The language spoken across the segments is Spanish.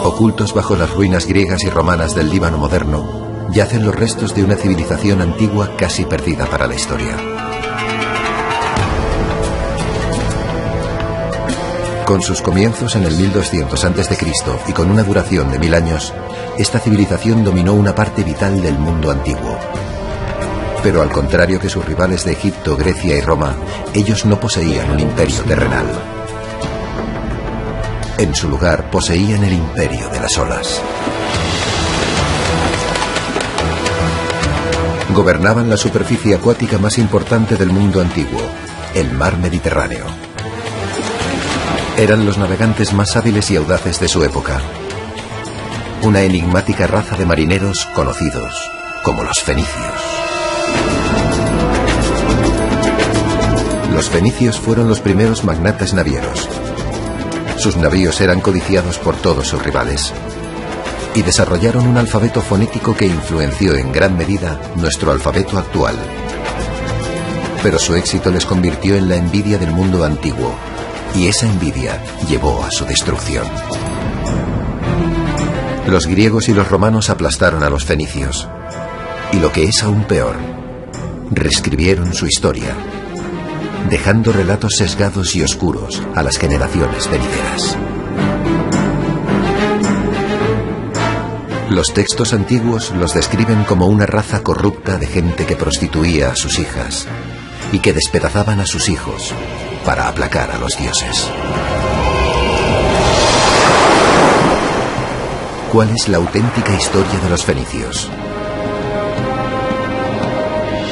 Ocultos bajo las ruinas griegas y romanas del Líbano moderno, yacen los restos de una civilización antigua casi perdida para la historia. Con sus comienzos en el 1200 a.C. y con una duración de 1000 años, esta civilización dominó una parte vital del mundo antiguo. Pero al contrario que sus rivales de Egipto, Grecia y Roma, ellos no poseían un imperio terrenal. En su lugar poseían el imperio de las olas. Gobernaban la superficie acuática más importante del mundo antiguo, el mar Mediterráneo. Eran los navegantes más hábiles y audaces de su época. Una enigmática raza de marineros conocidos como los fenicios. Los fenicios fueron los primeros magnates navieros. Sus navíos eran codiciados por todos sus rivales y desarrollaron un alfabeto fonético que influenció en gran medida nuestro alfabeto actual. Pero su éxito les convirtió en la envidia del mundo antiguo, y esa envidia llevó a su destrucción. Los griegos y los romanos aplastaron a los fenicios, y lo que es aún peor, reescribieron su historia, dejando relatos sesgados y oscuros a las generaciones venideras. Los textos antiguos los describen como una raza corrupta de gente que prostituía a sus hijas y que despedazaban a sus hijos para aplacar a los dioses. ¿Cuál es la auténtica historia de los fenicios?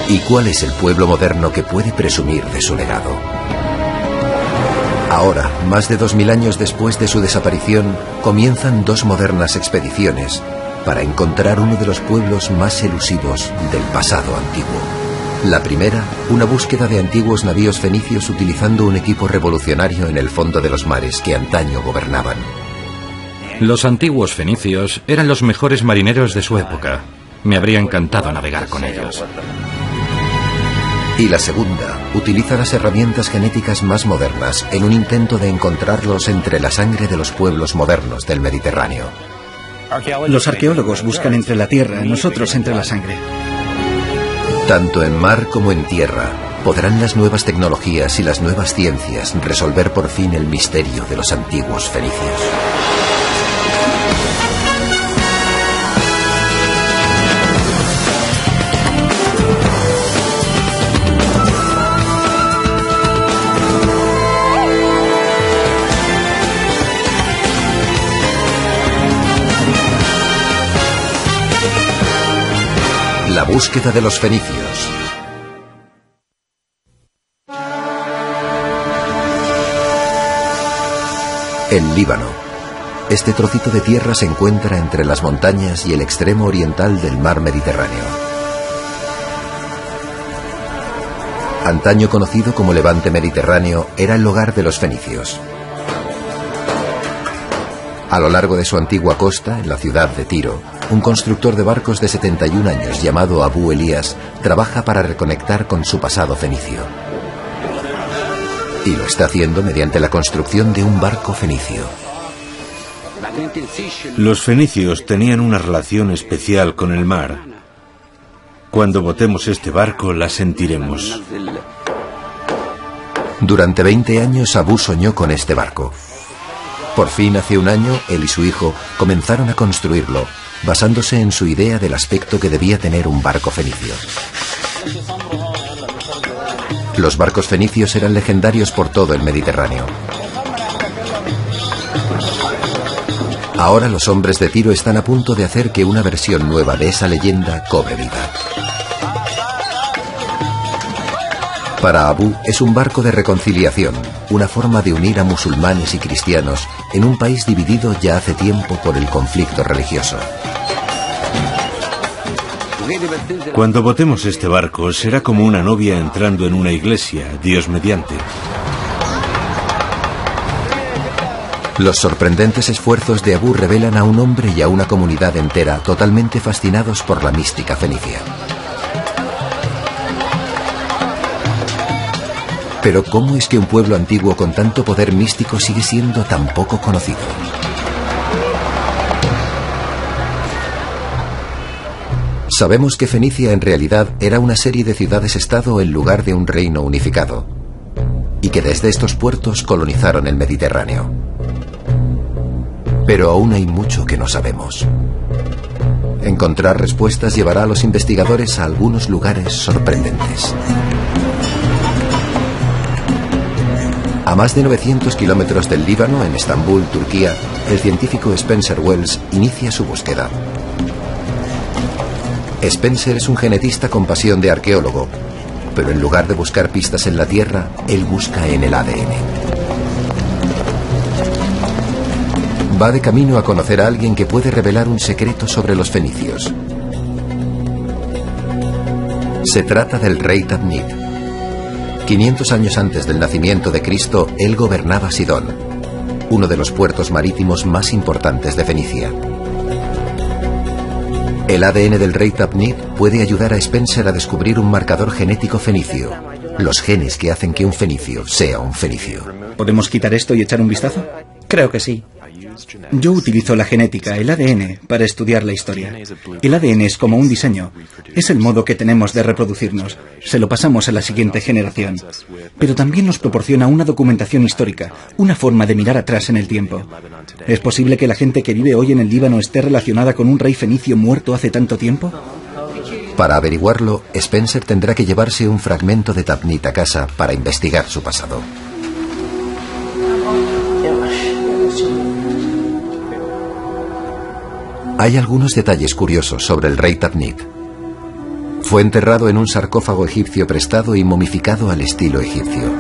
¿Y cuál es el pueblo moderno que puede presumir de su legado? Ahora, más de 2000 años después de su desaparición, comienzan dos modernas expediciones para encontrar uno de los pueblos más elusivos del pasado antiguo. La primera, una búsqueda de antiguos navíos fenicios utilizando un equipo revolucionario en el fondo de los mares que antaño gobernaban. Los antiguos fenicios eran los mejores marineros de su época. Me habría encantado navegar con ellos. Y la segunda, utiliza las herramientas genéticas más modernas en un intento de encontrarlos entre la sangre de los pueblos modernos del Mediterráneo. Los arqueólogos buscan entre la tierra, nosotros entre la sangre. Tanto en mar como en tierra, ¿podrán las nuevas tecnologías y las nuevas ciencias resolver por fin el misterio de los antiguos fenicios? La búsqueda de los fenicios. El Líbano. Este trocito de tierra se encuentra entre las montañas y el extremo oriental del mar Mediterráneo. Antaño conocido como Levante Mediterráneo, era el hogar de los fenicios. A lo largo de su antigua costa, en la ciudad de Tiro, un constructor de barcos de 71 años llamado Abu Elías trabaja para reconectar con su pasado fenicio. Y lo está haciendo mediante la construcción de un barco fenicio. Los fenicios tenían una relación especial con el mar. Cuando botemos este barco, la sentiremos. Durante 20 años Abu soñó con este barco. Por fin, hace un año, él y su hijo comenzaron a construirlo, basándose en su idea del aspecto que debía tener un barco fenicio. Los barcos fenicios eran legendarios por todo el Mediterráneo. Ahora los hombres de Tiro están a punto de hacer que una versión nueva de esa leyenda cobre vida. Para Abu es un barco de reconciliación, una forma de unir a musulmanes y cristianos en un país dividido ya hace tiempo por el conflicto religioso. Cuando botemos este barco, será como una novia entrando en una iglesia, Dios mediante. Los sorprendentes esfuerzos de Abu revelan a un hombre y a una comunidad entera totalmente fascinados por la mística fenicia. Pero ¿cómo es que un pueblo antiguo con tanto poder místico sigue siendo tan poco conocido? Sabemos que Fenicia en realidad era una serie de ciudades-estado en lugar de un reino unificado, y que desde estos puertos colonizaron el Mediterráneo. Pero aún hay mucho que no sabemos. Encontrar respuestas llevará a los investigadores a algunos lugares sorprendentes. A más de 900 kilómetros del Líbano, en Estambul, Turquía, el científico Spencer Wells inicia su búsqueda. Spencer es un genetista con pasión de arqueólogo, pero en lugar de buscar pistas en la Tierra, él busca en el ADN. Va de camino a conocer a alguien que puede revelar un secreto sobre los fenicios. Se trata del rey Tadmid. 500 años antes del nacimiento de Cristo, él gobernaba Sidón, uno de los puertos marítimos más importantes de Fenicia. El ADN del rey Tadmid puede ayudar a Spencer a descubrir un marcador genético fenicio, los genes que hacen que un fenicio sea un fenicio. ¿Podemos quitar esto y echar un vistazo? Creo que sí. Yo utilizo la genética, el ADN, para estudiar la historia. El ADN es como un diseño. Es el modo que tenemos de reproducirnos. Se lo pasamos a la siguiente generación. Pero también nos proporciona una documentación histórica, una forma de mirar atrás en el tiempo. ¿Es posible que la gente que vive hoy en el Líbano esté relacionada con un rey fenicio muerto hace tanto tiempo? Para averiguarlo, Spencer tendrá que llevarse un fragmento de Tadmid a casa para investigar su pasado. Hay algunos detalles curiosos sobre el rey Tadmid. Fue enterrado en un sarcófago egipcio prestado y momificado al estilo egipcio.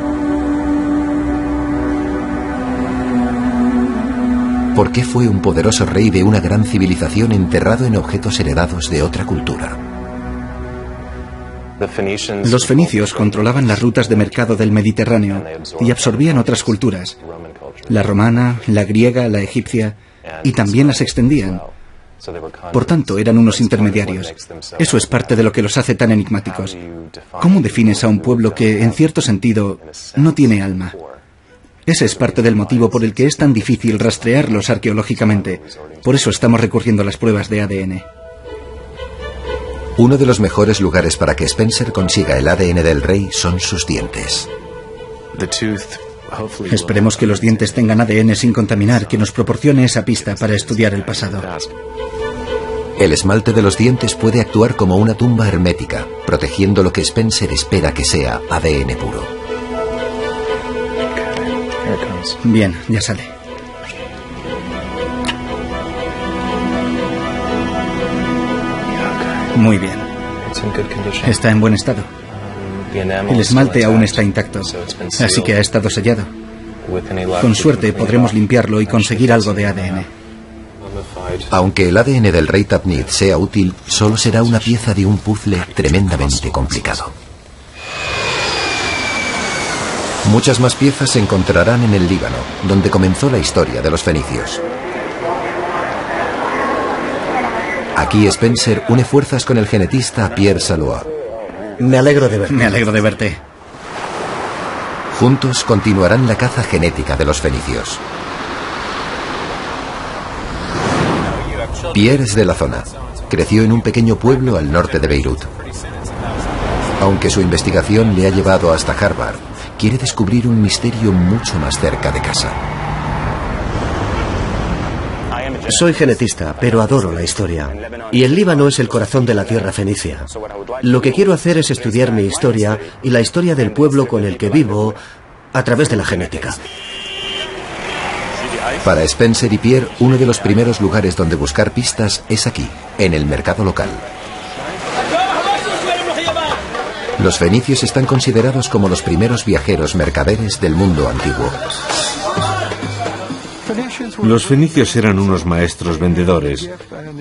¿Por qué fue un poderoso rey de una gran civilización enterrado en objetos heredados de otra cultura? Los fenicios controlaban las rutas de mercado del Mediterráneo y absorbían otras culturas. La romana, la griega, la egipcia, y también las extendían. Por tanto, eran unos intermediarios. Eso es parte de lo que los hace tan enigmáticos. ¿Cómo defines a un pueblo que, en cierto sentido, no tiene alma? Ese es parte del motivo por el que es tan difícil rastrearlos arqueológicamente. Por eso estamos recurriendo a las pruebas de ADN. Uno de los mejores lugares para que Spencer consiga el ADN del rey son sus dientes. Esperemos que los dientes tengan ADN sin contaminar, que nos proporcione esa pista para estudiar el pasado. El esmalte de los dientes puede actuar como una tumba hermética, protegiendo lo que Spencer espera que sea ADN puro. Bien, ya sale. Muy bien. Está en buen estado. El esmalte aún está intacto, así que ha estado sellado. Con suerte podremos limpiarlo y conseguir algo de ADN. Aunque el ADN del rey Tadmid sea útil, solo será una pieza de un puzzle tremendamente complicado. Muchas más piezas se encontrarán en el Líbano, donde comenzó la historia de los fenicios. Aquí Spencer une fuerzas con el genetista Pierre Salois. Me alegro de verte. Me alegro de verte. Juntos continuarán la caza genética de los fenicios. Pierre es de la zona. Creció en un pequeño pueblo al norte de Beirut. Aunque su investigación le ha llevado hasta Harvard, quiere descubrir un misterio mucho más cerca de casa. Soy genetista, pero adoro la historia. Y el Líbano es el corazón de la tierra fenicia. Lo que quiero hacer es estudiar mi historia y la historia del pueblo con el que vivo a través de la genética. Para Spencer y Pierre, uno de los primeros lugares donde buscar pistas es aquí, en el mercado local. Los fenicios están considerados como los primeros viajeros mercaderes del mundo antiguo. Los fenicios eran unos maestros vendedores.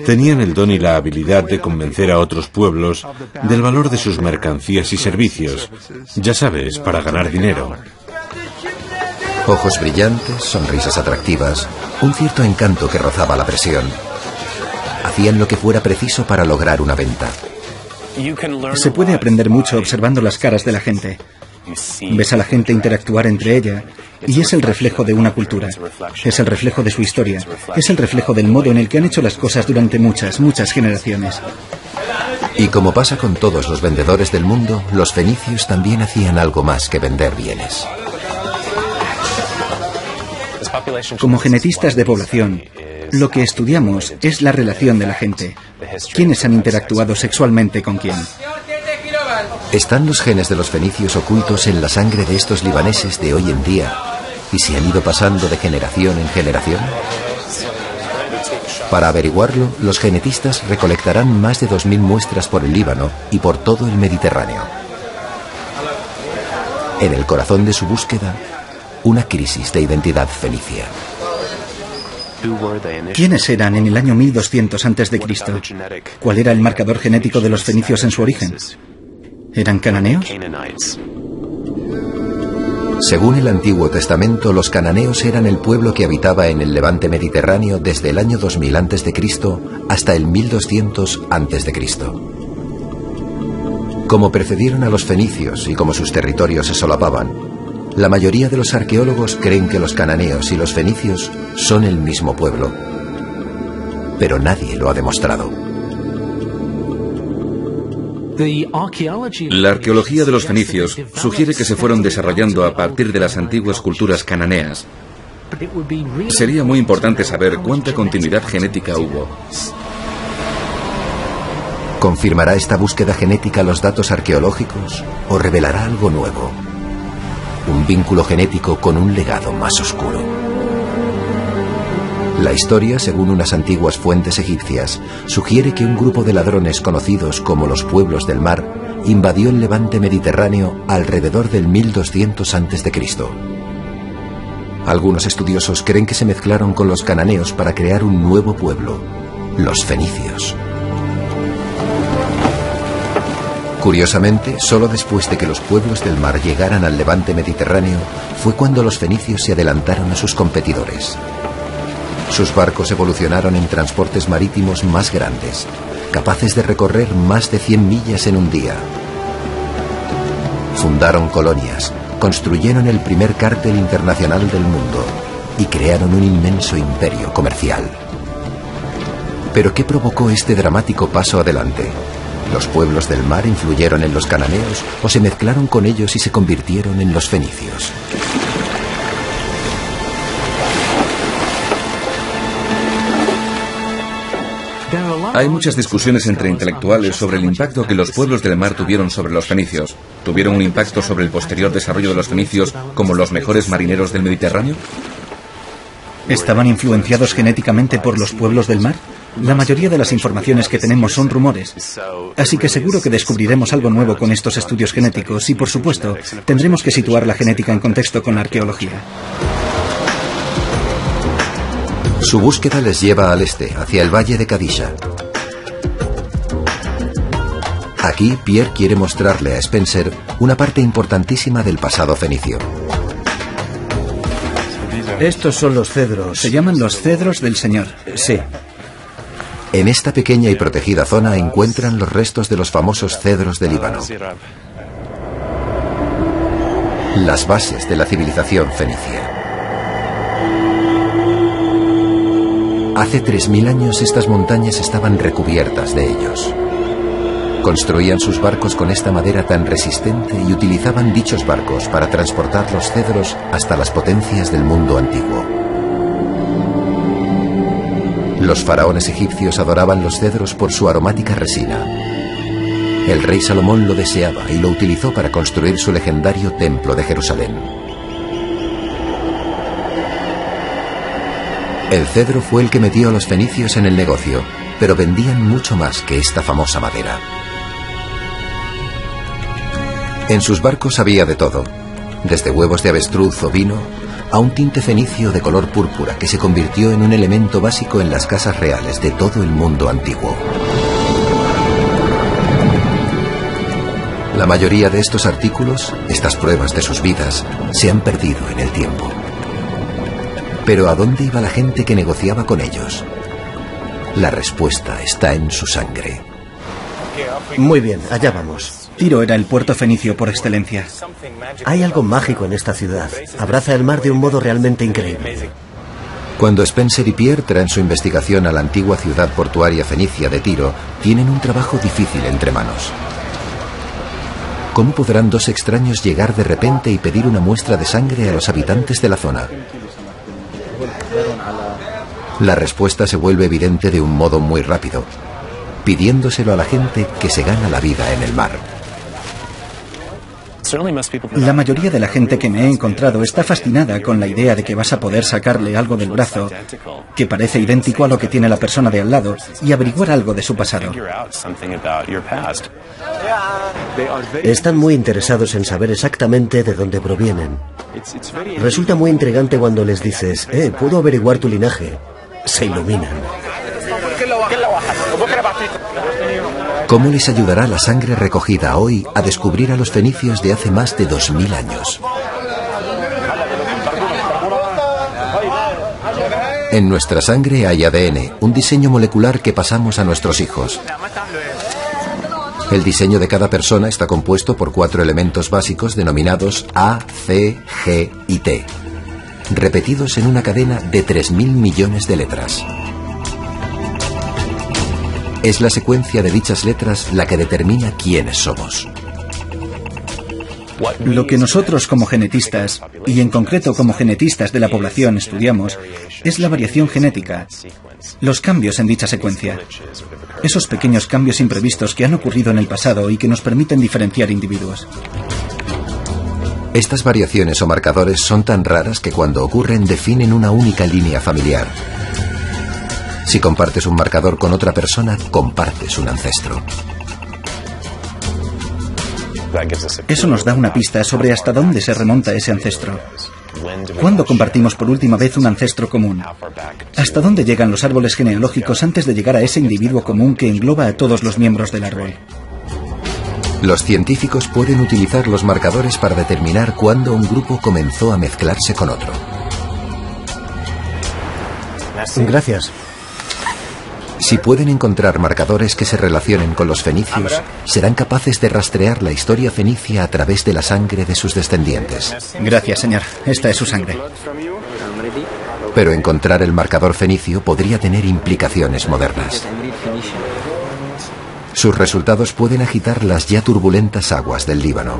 Tenían el don y la habilidad de convencer a otros pueblos del valor de sus mercancías y servicios. Ya sabes, para ganar dinero. Ojos brillantes, sonrisas atractivas, un cierto encanto que rozaba la presión. Hacían lo que fuera preciso para lograr una venta. Se puede aprender mucho observando las caras de la gente. Ves a la gente interactuar entre ella y es el reflejo de una cultura. Es el reflejo de su historia. Es el reflejo del modo en el que han hecho las cosas durante muchas generaciones. Y como pasa con todos los vendedores del mundo, los fenicios también hacían algo más que vender bienes. Como genetistas de población, lo que estudiamos es la relación de la gente. ¿Quiénes han interactuado sexualmente con quién? ¿Están los genes de los fenicios ocultos en la sangre de estos libaneses de hoy en día y se han ido pasando de generación en generación? Para averiguarlo, los genetistas recolectarán más de 2000 muestras por el Líbano y por todo el Mediterráneo. En el corazón de su búsqueda, una crisis de identidad fenicia. ¿Quiénes eran en el año 1200 a.C.? ¿Cuál era el marcador genético de los fenicios en su origen? ¿Eran cananeos? Según el Antiguo Testamento, los cananeos eran el pueblo que habitaba en el levante mediterráneo desde el año 2000 a.C. hasta el 1200 a.C. Como precedieron a los fenicios y como sus territorios se solapaban, la mayoría de los arqueólogos creen que los cananeos y los fenicios son el mismo pueblo. Pero nadie lo ha demostrado. La arqueología de los fenicios sugiere que se fueron desarrollando a partir de las antiguas culturas cananeas. Sería muy importante saber cuánta continuidad genética hubo. ¿Confirmará esta búsqueda genética los datos arqueológicos o revelará algo nuevo? Un vínculo genético con un legado más oscuro. La historia, según unas antiguas fuentes egipcias, sugiere que un grupo de ladrones conocidos como los pueblos del mar invadió el levante mediterráneo alrededor del 1200 a.C. Algunos estudiosos creen que se mezclaron con los cananeos para crear un nuevo pueblo, los fenicios. Curiosamente, solo después de que los pueblos del mar llegaran al levante mediterráneo, fue cuando los fenicios se adelantaron a sus competidores. Sus barcos evolucionaron en transportes marítimos más grandes, capaces de recorrer más de 100 millas en un día. Fundaron colonias, construyeron el primer cártel internacional del mundo y crearon un inmenso imperio comercial. ¿Pero qué provocó este dramático paso adelante? ¿Los pueblos del mar influyeron en los cananeos o se mezclaron con ellos y se convirtieron en los fenicios? Hay muchas discusiones entre intelectuales sobre el impacto que los pueblos del mar tuvieron sobre los fenicios. ¿Tuvieron un impacto sobre el posterior desarrollo de los fenicios como los mejores marineros del Mediterráneo? ¿Estaban influenciados genéticamente por los pueblos del mar? La mayoría de las informaciones que tenemos son rumores, así que seguro que descubriremos algo nuevo con estos estudios genéticos y, por supuesto, tendremos que situar la genética en contexto con la arqueología. Su búsqueda les lleva al este, hacia el valle de Kadisha. Aquí, Pierre quiere mostrarle a Spencer una parte importantísima del pasado fenicio. Estos son los cedros. Se llaman los cedros del Señor. Sí. En esta pequeña y protegida zona encuentran los restos de los famosos cedros del Líbano. Las bases de la civilización fenicia. Hace 3000 años estas montañas estaban recubiertas de ellos. Construían sus barcos con esta madera tan resistente y utilizaban dichos barcos para transportar los cedros hasta las potencias del mundo antiguo. Los faraones egipcios adoraban los cedros por su aromática resina. El rey Salomón lo deseaba y lo utilizó para construir su legendario templo de Jerusalén. El cedro fue el que metió a los fenicios en el negocio, pero vendían mucho más que esta famosa madera. En sus barcos había de todo, desde huevos de avestruz o vino, a un tinte fenicio de color púrpura que se convirtió en un elemento básico en las casas reales de todo el mundo antiguo. La mayoría de estos artículos, estas pruebas de sus vidas, se han perdido en el tiempo. Pero ¿a dónde iba la gente que negociaba con ellos? La respuesta está en su sangre. Muy bien, allá vamos. Tiro era el puerto fenicio por excelencia. Hay algo mágico en esta ciudad. Abraza el mar de un modo realmente increíble. Cuando Spencer y Pierre traen su investigación a la antigua ciudad portuaria fenicia de Tiro, tienen un trabajo difícil entre manos. ¿Cómo podrán dos extraños llegar de repente y pedir una muestra de sangre a los habitantes de la zona? La respuesta se vuelve evidente de un modo muy rápido, pidiéndoselo a la gente que se gana la vida en el mar. La mayoría de la gente que me he encontrado está fascinada con la idea de que vas a poder sacarle algo del brazo que parece idéntico a lo que tiene la persona de al lado y averiguar algo de su pasado. Están muy interesados en saber exactamente de dónde provienen. Resulta muy intrigante cuando les dices, puedo averiguar tu linaje. Se iluminan. ¿Cómo les ayudará la sangre recogida hoy a descubrir a los fenicios de hace más de 2000 años? En nuestra sangre hay ADN, un diseño molecular que pasamos a nuestros hijos. El diseño de cada persona está compuesto por 4 elementos básicos denominados A, C, G y T, repetidos en una cadena de 3.000 millones de letras. Es la secuencia de dichas letras la que determina quiénes somos. Lo que nosotros como genetistas, y en concreto como genetistas de la población estudiamos, es la variación genética, los cambios en dicha secuencia. Esos pequeños cambios imprevistos que han ocurrido en el pasado y que nos permiten diferenciar individuos. Estas variaciones o marcadores son tan raras que cuando ocurren definen una única línea familiar. Si compartes un marcador con otra persona, compartes un ancestro. Eso nos da una pista sobre hasta dónde se remonta ese ancestro. ¿Cuándo compartimos por última vez un ancestro común? ¿Hasta dónde llegan los árboles genealógicos antes de llegar a ese individuo común que engloba a todos los miembros del árbol? Los científicos pueden utilizar los marcadores para determinar cuándo un grupo comenzó a mezclarse con otro. Gracias. Si pueden encontrar marcadores que se relacionen con los fenicios, serán capaces de rastrear la historia fenicia a través de la sangre de sus descendientes. Gracias, señor. Esta es su sangre. Pero encontrar el marcador fenicio podría tener implicaciones modernas. Sus resultados pueden agitar las ya turbulentas aguas del Líbano.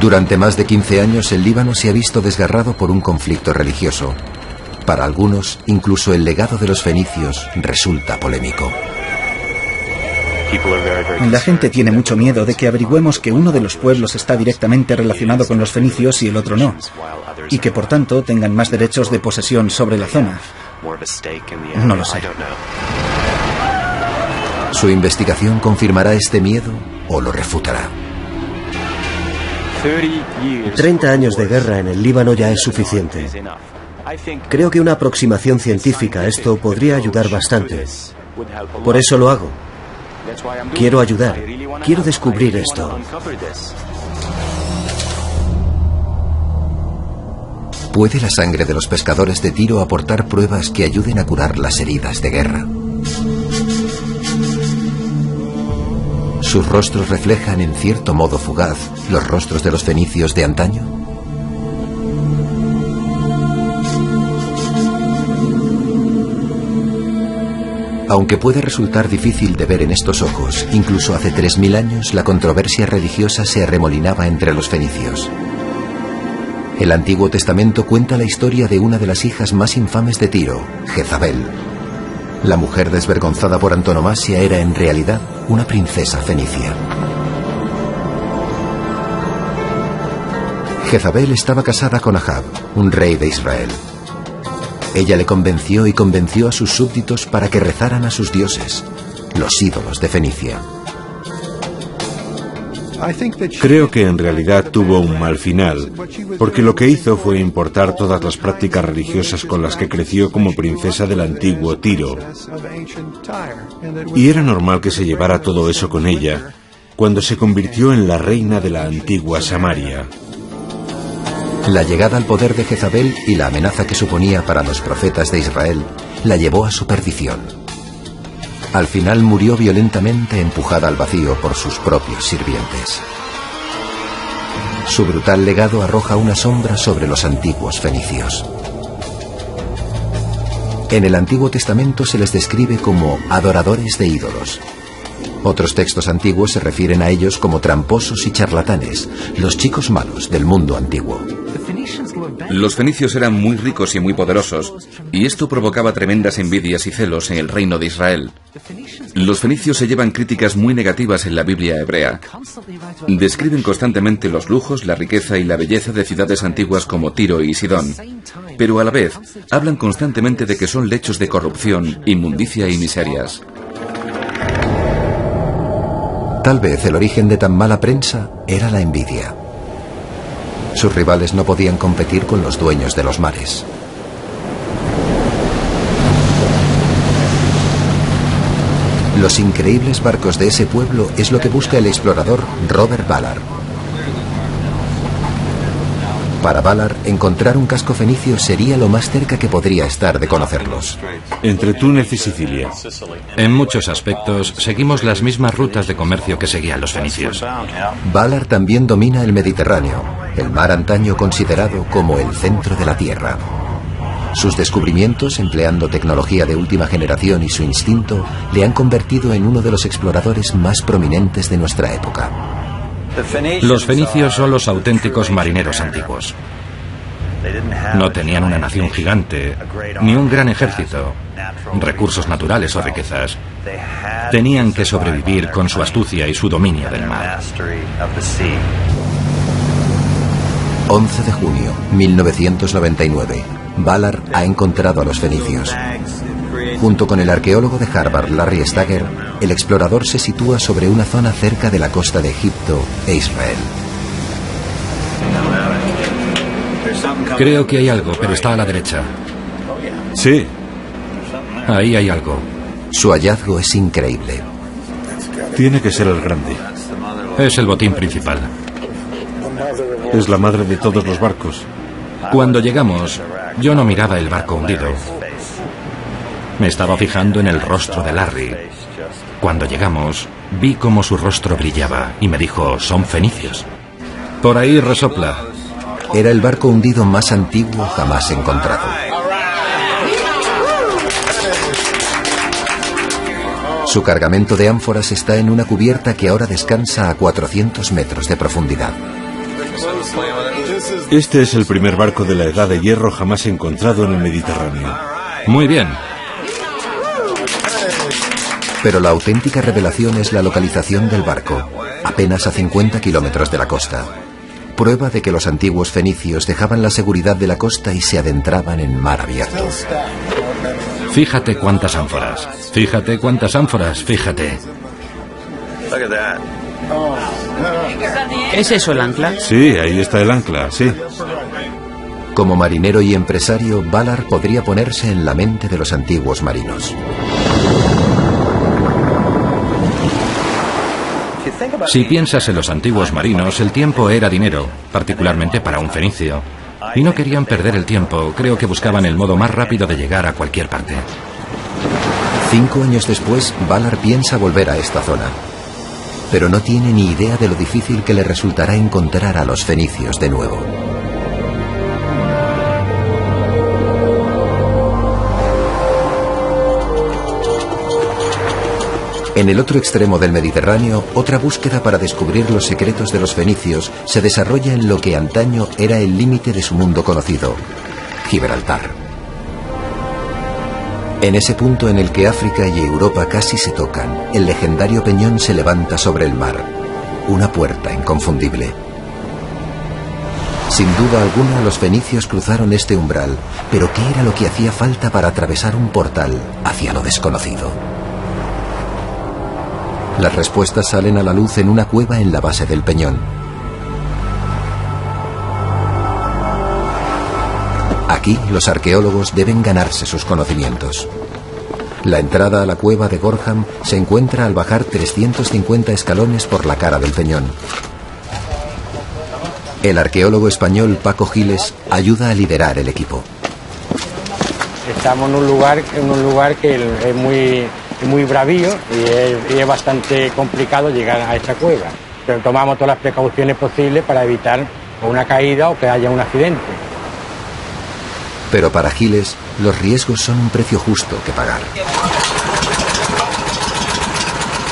Durante más de 15 años, el Líbano se ha visto desgarrado por un conflicto religioso. Para algunos, incluso el legado de los fenicios resulta polémico. La gente tiene mucho miedo de que averigüemos que uno de los pueblos está directamente relacionado con los fenicios y el otro no, y que por tanto tengan más derechos de posesión sobre la zona. No lo sé. ¿Su investigación confirmará este miedo o lo refutará? 30 años de guerra en el Líbano ya es suficiente. Creo que una aproximación científica a esto podría ayudar bastante. Por eso lo hago. Quiero ayudar. Quiero descubrir esto. ¿Puede la sangre de los pescadores de Tiro aportar pruebas que ayuden a curar las heridas de guerra? ¿Sus rostros reflejan en cierto modo fugaz los rostros de los fenicios de antaño? Aunque puede resultar difícil de ver en estos ojos, incluso hace 3000 años la controversia religiosa se arremolinaba entre los fenicios. El Antiguo Testamento cuenta la historia de una de las hijas más infames de Tiro, Jezabel. La mujer desvergonzada por antonomasia era en realidad una princesa fenicia. Jezabel estaba casada con Ahab, un rey de Israel. Ella le convenció y convenció a sus súbditos para que rezaran a sus dioses, los ídolos de Fenicia. Creo que en realidad tuvo un mal final, porque lo que hizo fue importar todas las prácticas religiosas con las que creció como princesa del antiguo Tiro. Y era normal que se llevara todo eso con ella cuando se convirtió en la reina de la antigua Samaria. La llegada al poder de Jezabel y la amenaza que suponía para los profetas de Israel la llevó a su perdición. Al final murió violentamente empujada al vacío por sus propios sirvientes. Su brutal legado arroja una sombra sobre los antiguos fenicios. En el Antiguo Testamento se les describe como adoradores de ídolos. Otros textos antiguos se refieren a ellos como tramposos y charlatanes, los chicos malos del mundo antiguo. Los fenicios eran muy ricos y muy poderosos, y esto provocaba tremendas envidias y celos en el reino de Israel. Los fenicios se llevan críticas muy negativas en la Biblia hebrea. Describen constantemente los lujos, la riqueza y la belleza de ciudades antiguas como Tiro y Sidón, pero a la vez hablan constantemente de que son lechos de corrupción, inmundicia y miserias. Tal vez el origen de tan mala prensa era la envidia. Sus rivales no podían competir con los dueños de los mares. Los increíbles barcos de ese pueblo es lo que busca el explorador Robert Ballard. Para Ballard, encontrar un casco fenicio sería lo más cerca que podría estar de conocerlos. Entre Túnez y Sicilia. En muchos aspectos, seguimos las mismas rutas de comercio que seguían los fenicios. Ballard también domina el Mediterráneo, el mar antaño considerado como el centro de la Tierra. Sus descubrimientos, empleando tecnología de última generación y su instinto, le han convertido en uno de los exploradores más prominentes de nuestra época. Los fenicios son los auténticos marineros antiguos. No tenían una nación gigante, ni un gran ejército, recursos naturales o riquezas. Tenían que sobrevivir con su astucia y su dominio del mar. 11 de junio, 1999. Ballard ha encontrado a los fenicios. Junto con el arqueólogo de Harvard, Larry Stagger, el explorador se sitúa sobre una zona cerca de la costa de Egipto e Israel. Creo que hay algo, pero está a la derecha. Sí. Ahí hay algo. Su hallazgo es increíble. Tiene que ser el grande. Es el botín principal. Es la madre de todos los barcos. Cuando llegamos, yo no miraba el barco hundido. Me estaba fijando en el rostro de Larry. Cuando llegamos, vi cómo su rostro brillaba y me dijo, son fenicios. Por ahí resopla. Era el barco hundido más antiguo jamás encontrado. Su cargamento de ánforas está en una cubierta que ahora descansa a 400 metros de profundidad. Este es el primer barco de la Edad de Hierro jamás encontrado en el Mediterráneo. Muy bien. Pero la auténtica revelación es la localización del barco, apenas a 50 kilómetros de la costa. Prueba de que los antiguos fenicios dejaban la seguridad de la costa y se adentraban en mar abierto. Fíjate cuántas ánforas. Fíjate cuántas ánforas, fíjate. ¿Es eso el ancla? Sí, ahí está el ancla, sí. Como marinero y empresario, Ballard podría ponerse en la mente de los antiguos marinos. Si piensas en los antiguos marinos, el tiempo era dinero, particularmente para un fenicio. Y no querían perder el tiempo, creo que buscaban el modo más rápido de llegar a cualquier parte. 5 años después, Ballard piensa volver a esta zona. Pero no tiene ni idea de lo difícil que le resultará encontrar a los fenicios de nuevo. En el otro extremo del Mediterráneo, otra búsqueda para descubrir los secretos de los fenicios se desarrolla en lo que antaño era el límite de su mundo conocido, Gibraltar. En ese punto en el que África y Europa casi se tocan, el legendario peñón se levanta sobre el mar, una puerta inconfundible. Sin duda alguna, los fenicios cruzaron este umbral, pero ¿qué era lo que hacía falta para atravesar un portal hacia lo desconocido? Las respuestas salen a la luz en una cueva en la base del peñón. Aquí, los arqueólogos deben ganarse sus conocimientos. La entrada a la cueva de Gorham se encuentra al bajar 350 escalones por la cara del peñón. El arqueólogo español Paco Giles ayuda a liderar el equipo. Estamos en un lugar que es muy bravío y es bastante complicado llegar a esta cueva. tomamos todas las precauciones posibles para evitar una caída o que haya un accidente. Pero para Giles, los riesgos son un precio justo que pagar.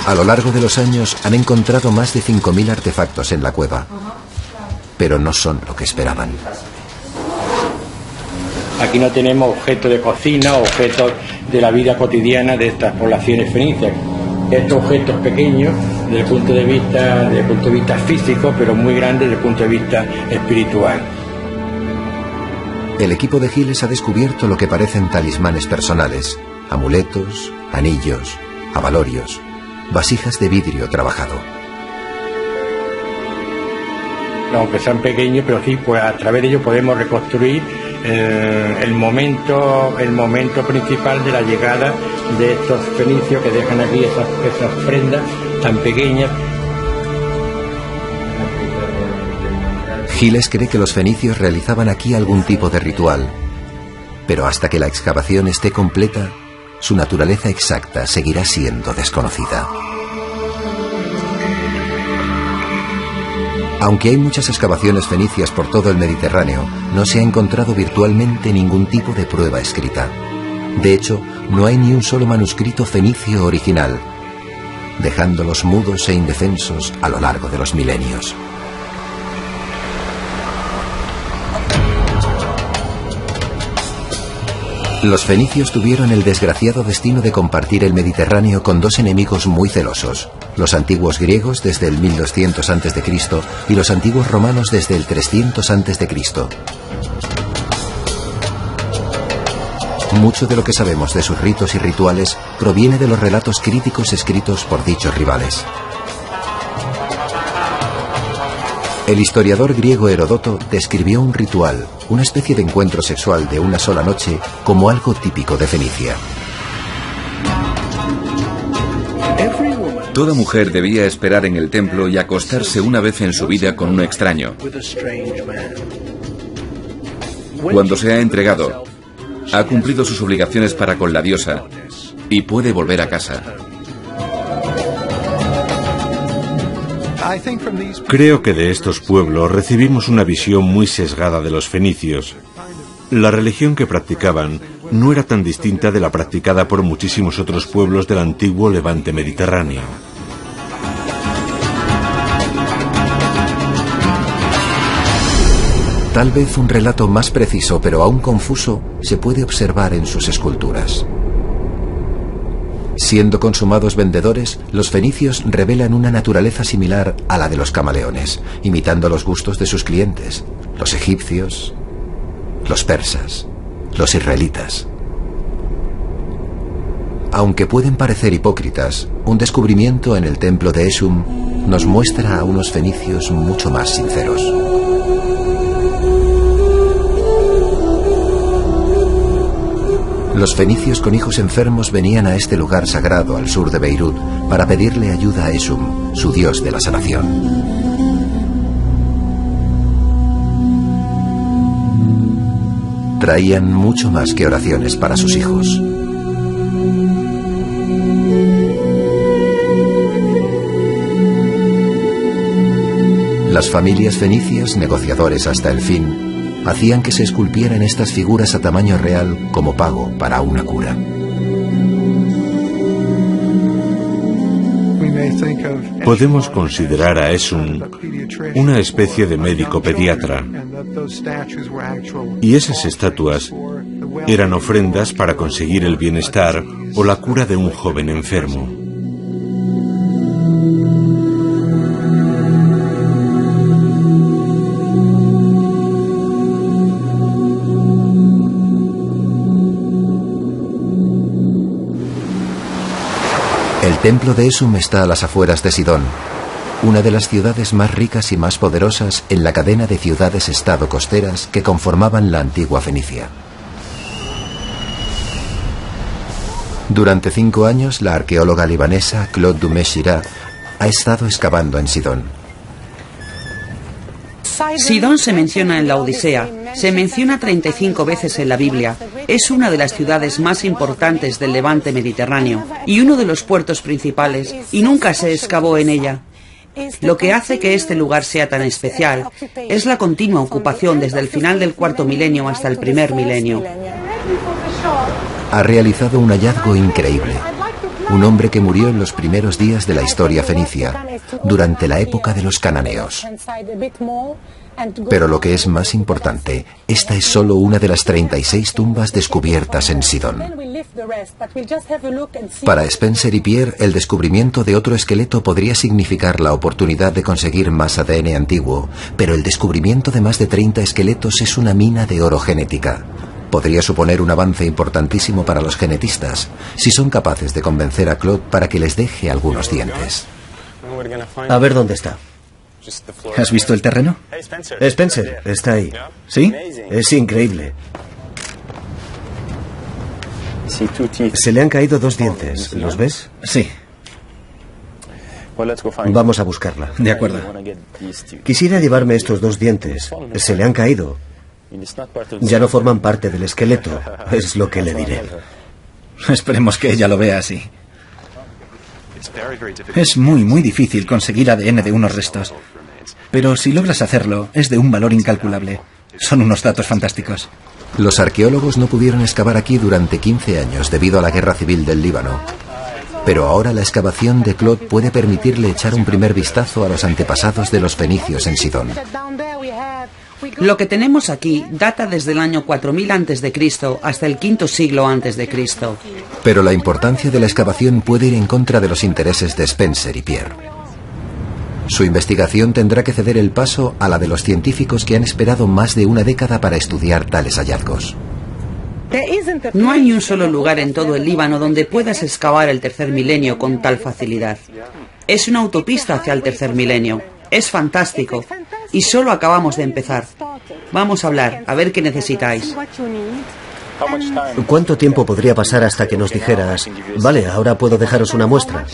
A lo largo de los años han encontrado más de 5.000 artefactos en la cueva, pero no son lo que esperaban. Aquí no tenemos objetos de cocina, objetos de la vida cotidiana de estas poblaciones fenicias. Estos objetos pequeños desde el punto de vista físico, pero muy grandes desde el punto de vista espiritual. El equipo de Giles ha descubierto lo que parecen talismanes personales, amuletos, anillos, abalorios, vasijas de vidrio trabajado. Aunque sean pequeños, pero sí, pues a través de ellos podemos reconstruir el momento principal de la llegada de estos fenicios que dejan aquí esas prendas tan pequeñas. Giles cree que los fenicios realizaban aquí algún tipo de ritual, pero hasta que la excavación esté completa, su naturaleza exacta seguirá siendo desconocida. Aunque hay muchas excavaciones fenicias por todo el Mediterráneo, no se ha encontrado virtualmente ningún tipo de prueba escrita. De hecho, no hay ni un solo manuscrito fenicio original, dejándolos mudos e indefensos a lo largo de los milenios. Los fenicios tuvieron el desgraciado destino de compartir el Mediterráneo con dos enemigos muy celosos: los antiguos griegos desde el 1200 a.C. y los antiguos romanos desde el 300 a.C. Mucho de lo que sabemos de sus ritos y rituales proviene de los relatos críticos escritos por dichos rivales. El historiador griego Heródoto describió un ritual, una especie de encuentro sexual de una sola noche, como algo típico de Fenicia. Toda mujer debía esperar en el templo y acostarse una vez en su vida con un extraño. Cuando se ha entregado, ha cumplido sus obligaciones para con la diosa y puede volver a casa. Creo que de estos pueblos recibimos una visión muy sesgada de los fenicios. La religión que practicaban no era tan distinta de la practicada por muchísimos otros pueblos del antiguo Levante mediterráneo. Tal vez un relato más preciso, pero aún confuso, se puede observar en sus esculturas. Siendo consumados vendedores, los fenicios revelan una naturaleza similar a la de los camaleones, imitando los gustos de sus clientes, los egipcios, los persas, los israelitas. Aunque pueden parecer hipócritas, un descubrimiento en el templo de Esum nos muestra a unos fenicios mucho más sinceros. Los fenicios con hijos enfermos venían a este lugar sagrado al sur de Beirut para pedirle ayuda a Esum, su dios de la sanación. Traían mucho más que oraciones para sus hijos. Las familias fenicias, negociadores hasta el fin, hacían que se esculpieran estas figuras a tamaño real como pago para una cura. Podemos considerar a Esum una especie de médico pediatra, y esas estatuas eran ofrendas para conseguir el bienestar o la cura de un joven enfermo. El templo de Esum está a las afueras de Sidón, una de las ciudades más ricas y más poderosas en la cadena de ciudades-estado costeras que conformaban la antigua Fenicia. Durante 5 años, la arqueóloga libanesa Claude Dumais-Girard ha estado excavando en Sidón. Sidón se menciona en la Odisea, se menciona 35 veces en la Biblia. Es una de las ciudades más importantes del Levante mediterráneo y uno de los puertos principales, y nunca se excavó en ella. Lo que hace que este lugar sea tan especial es la continua ocupación desde el final del cuarto milenio hasta el primer milenio. Ha realizado un hallazgo increíble. Un hombre que murió en los primeros días de la historia fenicia, durante la época de los cananeos. Pero lo que es más importante, esta es solo una de las 36 tumbas descubiertas en Sidón. Para Spencer y Pierre, el descubrimiento de otro esqueleto podría significar la oportunidad de conseguir más ADN antiguo, pero el descubrimiento de más de 30 esqueletos es una mina de oro genética. Podría suponer un avance importantísimo para los genetistas, si son capaces de convencer a Claude para que les deje algunos dientes. A ver dónde está. ¿Has visto el terreno? Spencer, está ahí. ¿Sí? Es increíble. Se le han caído 2 dientes, ¿los ves? Sí. Vamos a buscarla. De acuerdo. Quisiera llevarme estos 2 dientes. Se le han caído. Ya no forman parte del esqueleto, es lo que le diré. Esperemos que ella lo vea así. Es muy difícil conseguir ADN de unos restos. Pero si logras hacerlo, es de un valor incalculable. Son unos datos fantásticos. Los arqueólogos no pudieron excavar aquí durante 15 años debido a la guerra civil del Líbano. Pero ahora la excavación de Claude puede permitirle echar un primer vistazo a los antepasados de los fenicios en Sidón. Lo que tenemos aquí data desde el año 4000 a.C. hasta el V siglo a.C. Pero la importancia de la excavación puede ir en contra de los intereses de Spencer y Pierre. Su investigación tendrá que ceder el paso a la de los científicos que han esperado más de una década para estudiar tales hallazgos. No hay ni un solo lugar en todo el Líbano donde puedas excavar el tercer milenio con tal facilidad. Es una autopista hacia el tercer milenio. Es fantástico. Y solo acabamos de empezar. Vamos a hablar, a ver qué necesitáis. ¿Cuánto tiempo podría pasar hasta que nos dijeras, vale, ahora puedo dejaros una muestra?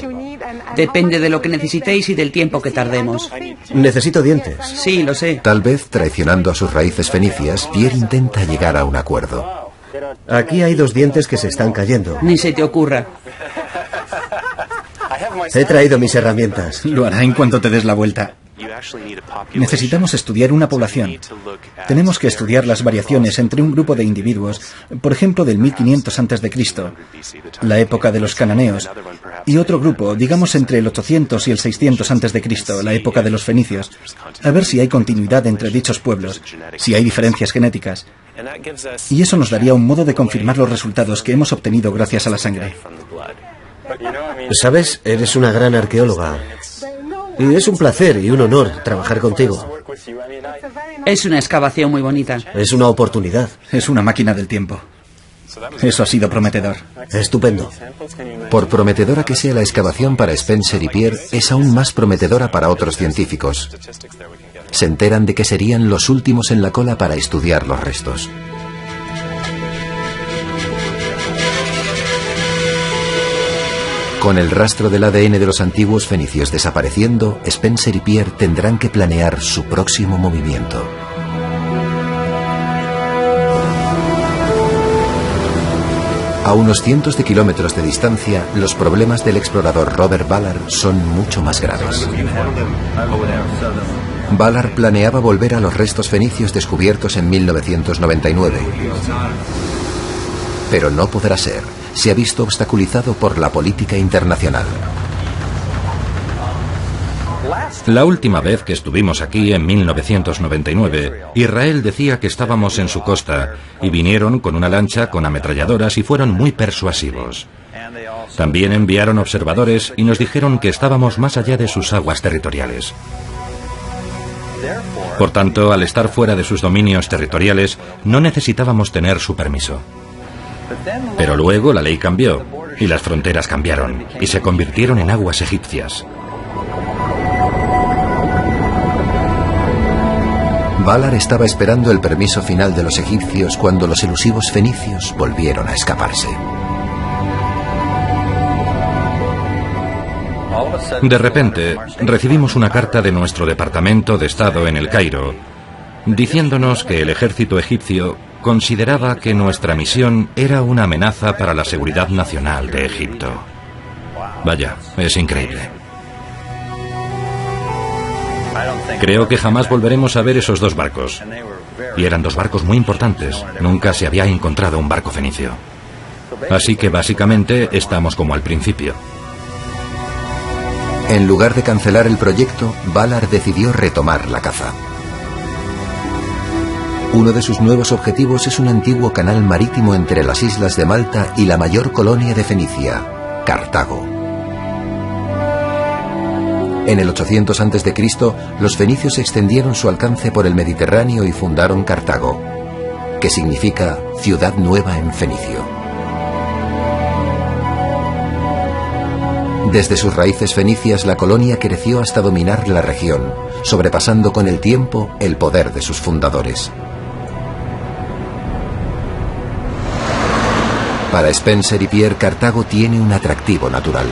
Depende de lo que necesitéis y del tiempo que tardemos. Necesito dientes. Sí, lo sé. Tal vez, traicionando a sus raíces fenicias, Pierre intenta llegar a un acuerdo. Aquí hay 2 dientes que se están cayendo. Ni se te ocurra. He traído mis herramientas. Lo hará en cuanto te des la vuelta. Necesitamos estudiar una población. Tenemos que estudiar las variaciones entre un grupo de individuos, por ejemplo del 1500 a.C., la época de los cananeos, y otro grupo, digamos entre el 800 y el 600 a.C., la época de los fenicios, a ver si hay continuidad entre dichos pueblos, si hay diferencias genéticas. Y eso nos daría un modo de confirmar los resultados que hemos obtenido gracias a la sangre. ¿Sabes? Eres una gran arqueóloga. Y es un placer y un honor trabajar contigo. Es una excavación muy bonita. Es una oportunidad. Es una máquina del tiempo. Eso ha sido prometedor. Estupendo. Por prometedora que sea la excavación para Spencer y Pierre, es aún más prometedora para otros científicos. Se enteran de que serían los últimos en la cola para estudiar los restos. Con el rastro del ADN de los antiguos fenicios desapareciendo, Spencer y Pierre tendrán que planear su próximo movimiento. A unos cientos de kilómetros de distancia, los problemas del explorador Robert Ballard son mucho más graves. Ballard planeaba volver a los restos fenicios descubiertos en 1999. Pero no podrá ser. Se ha visto obstaculizado por la política internacional. La última vez que estuvimos aquí, en 1999, Israel decía que estábamos en su costa y vinieron con una lancha con ametralladoras y fueron muy persuasivos. También enviaron observadores y nos dijeron que estábamos más allá de sus aguas territoriales. Por tanto, al estar fuera de sus dominios territoriales, no necesitábamos tener su permiso. Pero luego la ley cambió, y las fronteras cambiaron, y se convirtieron en aguas egipcias. Ballard estaba esperando el permiso final de los egipcios cuando los elusivos fenicios volvieron a escaparse. De repente, recibimos una carta de nuestro Departamento de Estado en El Cairo, diciéndonos que el ejército egipcio consideraba que nuestra misión era una amenaza para la seguridad nacional de Egipto. Vaya, es increíble. Creo que jamás volveremos a ver esos dos barcos. Y eran dos barcos muy importantes. Nunca se había encontrado un barco fenicio. Así que básicamente estamos como al principio. En lugar de cancelar el proyecto, Valar decidió retomar la caza. Uno de sus nuevos objetivos es un antiguo canal marítimo entre las islas de Malta y la mayor colonia de Fenicia, Cartago. En el 800 a.C., los fenicios extendieron su alcance por el Mediterráneo y fundaron Cartago, que significa ciudad nueva en fenicio. Desde sus raíces fenicias, la colonia creció hasta dominar la región, sobrepasando con el tiempo el poder de sus fundadores. Para Spencer y Pierre, Cartago tiene un atractivo natural.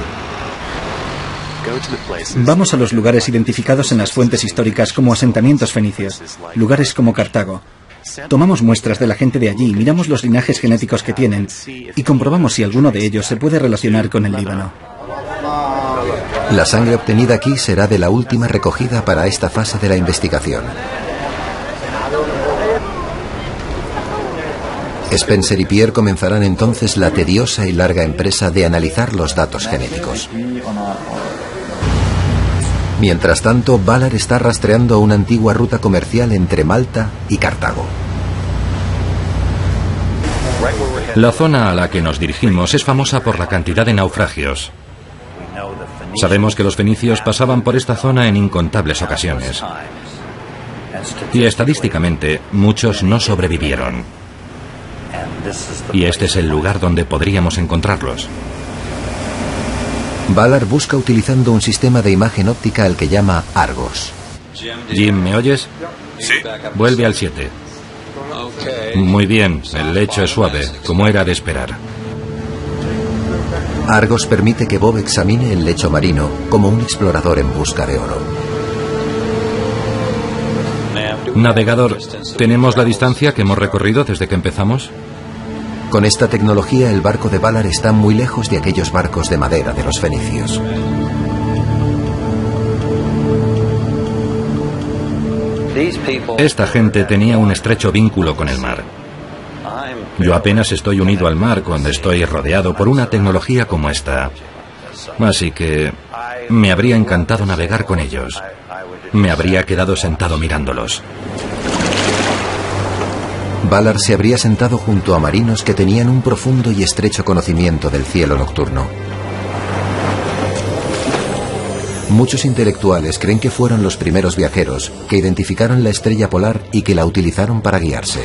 Vamos a los lugares identificados en las fuentes históricas como asentamientos fenicios, lugares como Cartago. Tomamos muestras de la gente de allí, miramos los linajes genéticos que tienen y comprobamos si alguno de ellos se puede relacionar con el Líbano. La sangre obtenida aquí será de la última recogida para esta fase de la investigación. Spencer y Pierre comenzarán entonces la tediosa y larga empresa de analizar los datos genéticos. Mientras tanto, Valar está rastreando una antigua ruta comercial entre Malta y Cartago. La zona a la que nos dirigimos es famosa por la cantidad de naufragios. Sabemos que los fenicios pasaban por esta zona en incontables ocasiones. Y estadísticamente, muchos no sobrevivieron. Y este es el lugar donde podríamos encontrarlos. Valar busca utilizando un sistema de imagen óptica al que llama Argos. Jim, ¿me oyes? Sí. Vuelve al 7. Muy bien, el lecho es suave, como era de esperar. Argos permite que Bob examine el lecho marino como un explorador en busca de oro. Navegador, ¿tenemos la distancia que hemos recorrido desde que empezamos? Con esta tecnología, el barco de Valar está muy lejos de aquellos barcos de madera de los fenicios. Esta gente tenía un estrecho vínculo con el mar. Yo apenas estoy unido al mar cuando estoy rodeado por una tecnología como esta. Así que me habría encantado navegar con ellos. Me habría quedado sentado mirándolos. Valar se habría sentado junto a marinos que tenían un profundo y estrecho conocimiento del cielo nocturno. Muchos intelectuales creen que fueron los primeros viajeros que identificaron la estrella polar y que la utilizaron para guiarse.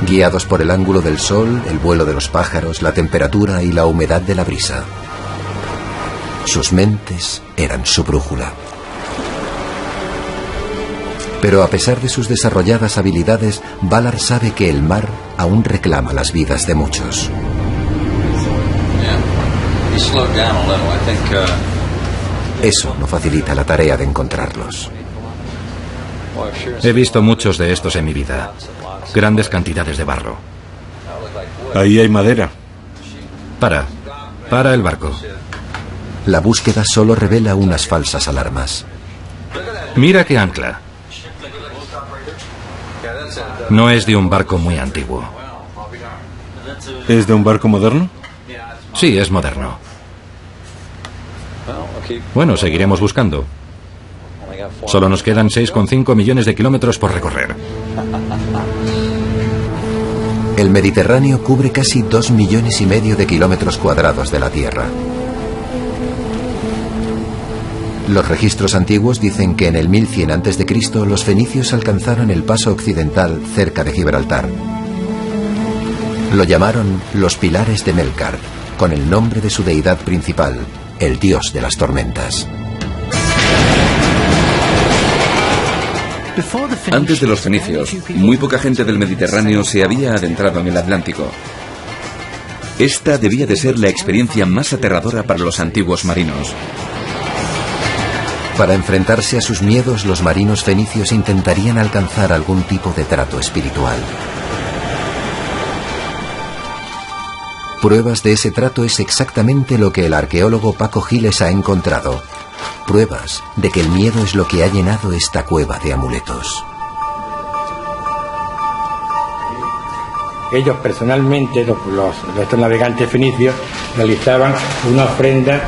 Guiados por el ángulo del sol, el vuelo de los pájaros, la temperatura y la humedad de la brisa. Sus mentes eran su brújula. Pero a pesar de sus desarrolladas habilidades, Valar sabe que el mar aún reclama las vidas de muchos. Eso no facilita la tarea de encontrarlos. He visto muchos de estos en mi vida. Grandes cantidades de barro. Ahí hay madera. Para el barco. La búsqueda solo revela unas falsas alarmas. Mira qué ancla. No es de un barco muy antiguo. ¿Es de un barco moderno? Sí, es moderno. Bueno, seguiremos buscando. Solo nos quedan 6,5 millones de kilómetros por recorrer. El Mediterráneo cubre casi 2,5 millones de kilómetros cuadrados de la Tierra. Los registros antiguos dicen que en el 1100 a.C. los fenicios alcanzaron el paso occidental cerca de Gibraltar. Lo llamaron los Pilares de Melkart, con el nombre de su deidad principal, el dios de las tormentas. Antes de los fenicios, muy poca gente del Mediterráneo se había adentrado en el Atlántico. Esta debía de ser la experiencia más aterradora para los antiguos marinos. Para enfrentarse a sus miedos, los marinos fenicios intentarían alcanzar algún tipo de trato espiritual. Pruebas de ese trato es exactamente lo que el arqueólogo Paco Giles ha encontrado. Pruebas de que el miedo es lo que ha llenado esta cueva de amuletos. Ellos personalmente, estos navegantes fenicios, realizaban una ofrenda,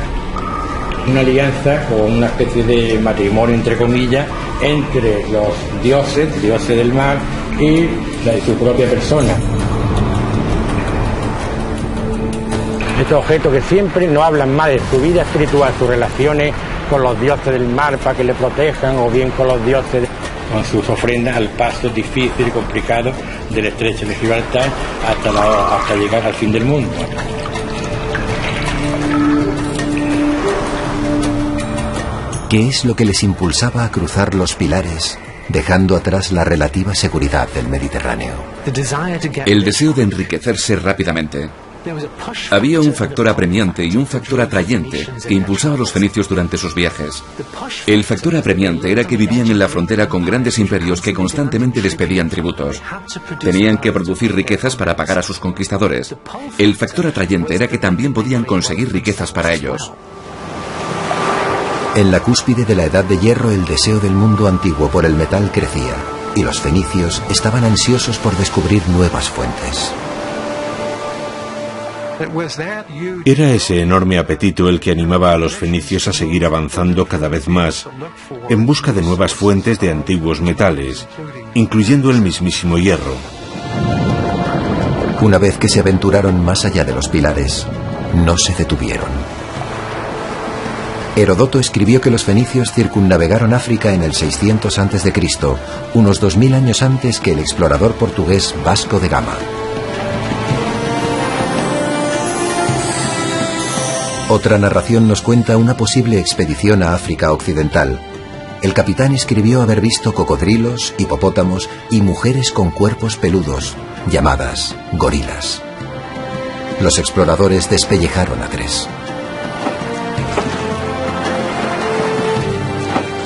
una alianza o una especie de matrimonio, entre comillas, entre los dioses del mar y la de su propia persona. Estos objetos que siempre no hablan más de su vida espiritual, sus relaciones con los dioses del mar para que le protejan, o bien con los dioses, con sus ofrendas al paso difícil y complicado del estrecho de Gibraltar hasta llegar al fin del mundo. ¿Qué es lo que les impulsaba a cruzar los pilares, dejando atrás la relativa seguridad del Mediterráneo? El deseo de enriquecerse rápidamente. Había un factor apremiante y un factor atrayente que impulsaba a los fenicios durante sus viajes. El factor apremiante era que vivían en la frontera con grandes imperios que constantemente les pedían tributos. Tenían que producir riquezas para pagar a sus conquistadores. El factor atrayente era que también podían conseguir riquezas para ellos. En la cúspide de la Edad de Hierro, el deseo del mundo antiguo por el metal crecía, y los fenicios estaban ansiosos por descubrir nuevas fuentes. Era ese enorme apetito el que animaba a los fenicios a seguir avanzando cada vez más en busca de nuevas fuentes de antiguos metales, incluyendo el mismísimo hierro. Una vez que se aventuraron más allá de los pilares, no se detuvieron. Herodoto escribió que los fenicios circunnavegaron África en el 600 a.C., unos 2000 años antes que el explorador portugués Vasco de Gama. Otra narración nos cuenta una posible expedición a África Occidental. El capitán escribió haber visto cocodrilos, hipopótamos y mujeres con cuerpos peludos, llamadas gorilas. Los exploradores despellejaron a 3.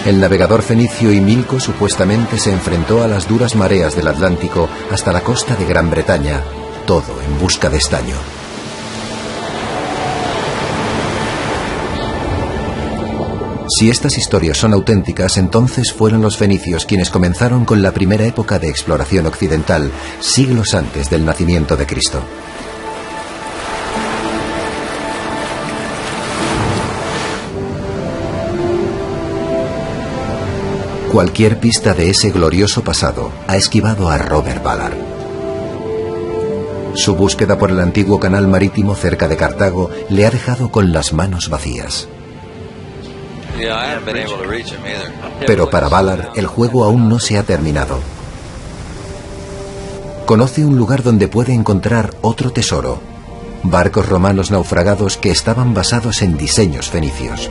El navegador fenicio Himilco supuestamente se enfrentó a las duras mareas del Atlántico hasta la costa de Gran Bretaña, todo en busca de estaño. Si estas historias son auténticas, entonces fueron los fenicios quienes comenzaron con la primera época de exploración occidental, siglos antes del nacimiento de Cristo. Cualquier pista de ese glorioso pasado ha esquivado a Robert Ballard. Su búsqueda por el antiguo canal marítimo cerca de Cartago le ha dejado con las manos vacías. Pero para Ballard el juego aún no se ha terminado. Conoce un lugar donde puede encontrar otro tesoro: barcos romanos naufragados que estaban basados en diseños fenicios.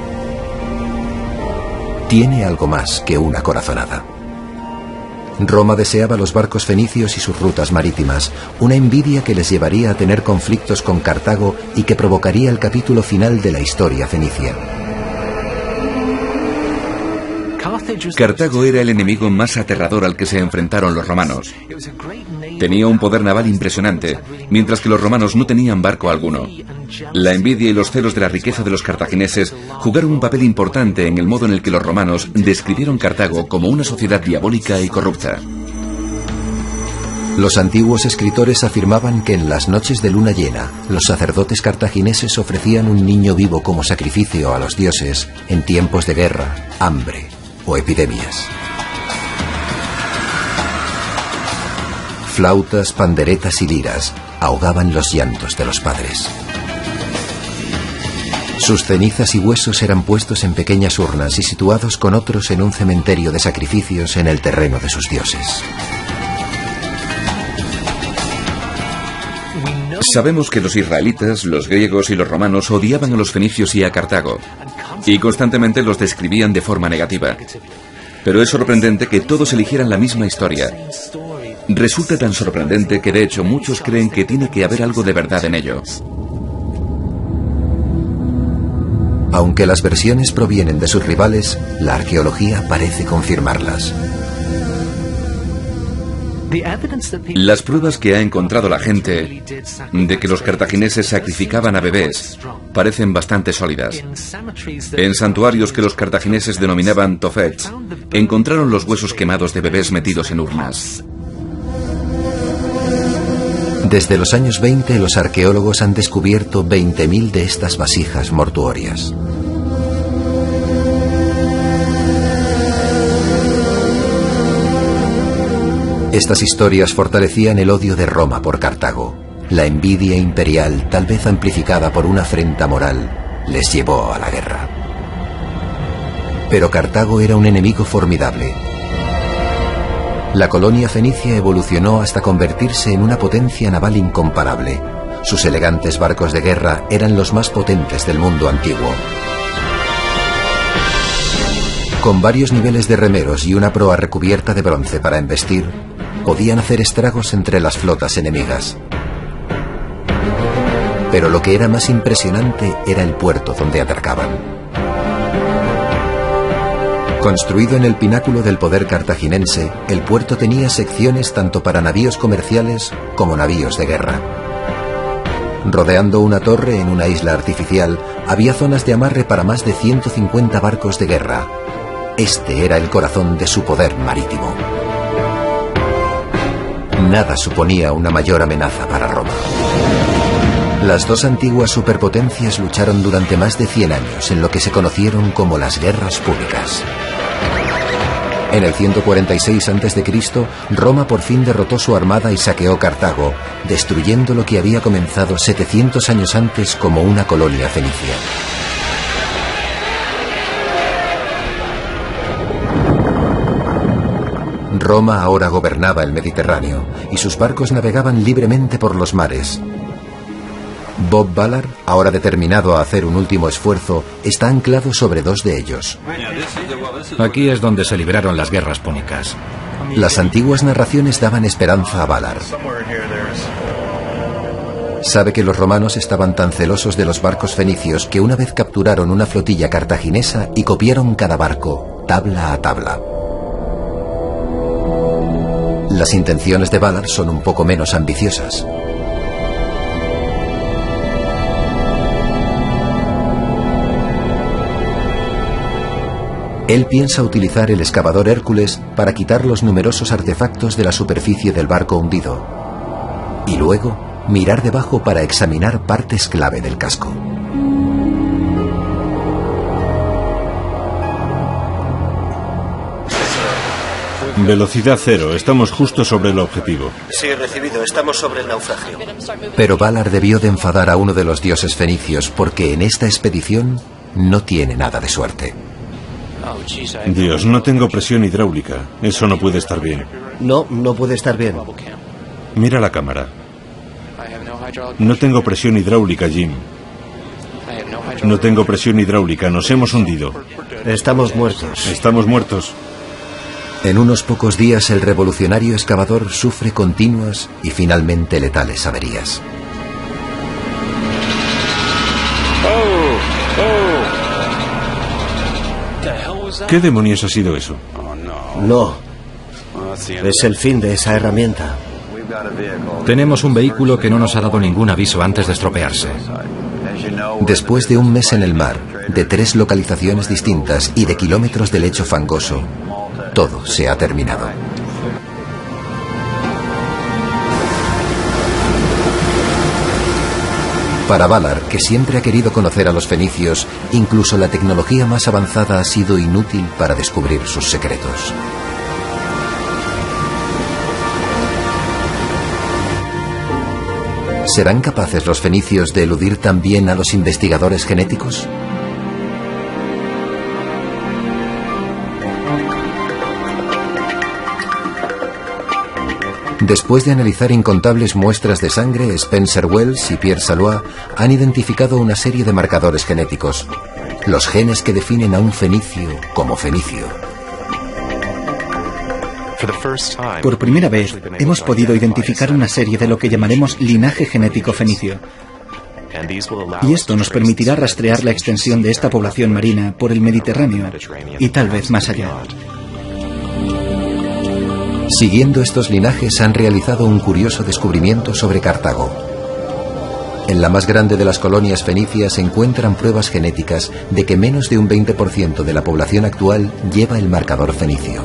Tiene algo más que una corazonada. Roma deseaba los barcos fenicios y sus rutas marítimas, una envidia que les llevaría a tener conflictos con Cartago y que provocaría el capítulo final de la historia fenicia. Cartago era el enemigo más aterrador al que se enfrentaron los romanos. Tenía un poder naval impresionante, mientras que los romanos no tenían barco alguno. La envidia y los celos de la riqueza de los cartagineses jugaron un papel importante en el modo en el que los romanos describieron Cartago como una sociedad diabólica y corrupta. Los antiguos escritores afirmaban que en las noches de luna llena, los sacerdotes cartagineses ofrecían un niño vivo como sacrificio a los dioses en tiempos de guerra, hambre o epidemias. Flautas, panderetas y liras ahogaban los llantos de los padres. Sus cenizas y huesos eran puestos en pequeñas urnas y situados con otros en un cementerio de sacrificios en el terreno de sus dioses. Sabemos que los israelitas, los griegos y los romanos odiaban a los fenicios y a Cartago, y constantemente los describían de forma negativa. Pero es sorprendente que todos eligieran la misma historia. Resulta tan sorprendente que de hecho muchos creen que tiene que haber algo de verdad en ello. Aunque las versiones provienen de sus rivales, la arqueología parece confirmarlas. Las pruebas que ha encontrado la gente de que los cartagineses sacrificaban a bebés parecen bastante sólidas. En santuarios que los cartagineses denominaban tofets, encontraron los huesos quemados de bebés metidos en urnas. Desde los años 20, los arqueólogos han descubierto 20.000 de estas vasijas mortuorias. Estas historias fortalecían el odio de Roma por Cartago. La envidia imperial, tal vez amplificada por una afrenta moral, les llevó a la guerra. Pero Cartago era un enemigo formidable. La colonia fenicia evolucionó hasta convertirse en una potencia naval incomparable. Sus elegantes barcos de guerra eran los más potentes del mundo antiguo. Con varios niveles de remeros y una proa recubierta de bronce para embestir, podían hacer estragos entre las flotas enemigas. Pero lo que era más impresionante era el puerto donde atracaban. Construido en el pináculo del poder cartaginense, el puerto tenía secciones tanto para navíos comerciales como navíos de guerra. Rodeando una torre en una isla artificial, había zonas de amarre para más de 150 barcos de guerra. Este era el corazón de su poder marítimo. Nada suponía una mayor amenaza para Roma. Las dos antiguas superpotencias lucharon durante más de 100 años en lo que se conocieron como las guerras púnicas. En el 146 a.C., Roma por fin derrotó su armada y saqueó Cartago, destruyendo lo que había comenzado 700 años antes como una colonia fenicia. Roma ahora gobernaba el Mediterráneo y sus barcos navegaban libremente por los mares. Bob Ballard, ahora determinado a hacer un último esfuerzo, está anclado sobre dos de ellos. Aquí es donde se libraron las guerras púnicas. Las antiguas narraciones daban esperanza a Ballard. Sabe que los romanos estaban tan celosos de los barcos fenicios que una vez capturaron una flotilla cartaginesa y copiaron cada barco, tabla a tabla. Las intenciones de Ballard son un poco menos ambiciosas. Él piensa utilizar el excavador Hércules para quitar los numerosos artefactos de la superficie del barco hundido y luego mirar debajo para examinar partes clave del casco. Velocidad cero, estamos justo sobre el objetivo. Sí, recibido, estamos sobre el naufragio. Pero Ballard debió de enfadar a uno de los dioses fenicios porque en esta expedición no tiene nada de suerte. Dios, no tengo presión hidráulica. Eso no puede estar bien. No, no puede estar bien. Mira la cámara. No tengo presión hidráulica, Jim. No tengo presión hidráulica, nos hemos hundido. Estamos muertos. Estamos muertos. En unos pocos días el revolucionario excavador sufre continuas y finalmente letales averías. ¿Qué demonios ha sido eso? No. Es el fin de esa herramienta. Tenemos un vehículo que no nos ha dado ningún aviso antes de estropearse. Después de un mes en el mar, de 3 localizaciones distintas y de kilómetros de lecho fangoso, todo se ha terminado. Para Ballard, que siempre ha querido conocer a los fenicios, incluso la tecnología más avanzada ha sido inútil para descubrir sus secretos. ¿Serán capaces los fenicios de eludir también a los investigadores genéticos? Después de analizar incontables muestras de sangre, Spencer Wells y Pierre Salois han identificado una serie de marcadores genéticos, los genes que definen a un fenicio como fenicio. Por primera vez, hemos podido identificar una serie de lo que llamaremos linaje genético fenicio. Y esto nos permitirá rastrear la extensión de esta población marina por el Mediterráneo y tal vez más allá. Siguiendo estos linajes han realizado un curioso descubrimiento sobre Cartago. En la más grande de las colonias fenicias se encuentran pruebas genéticas de que menos de un 20% de la población actual lleva el marcador fenicio.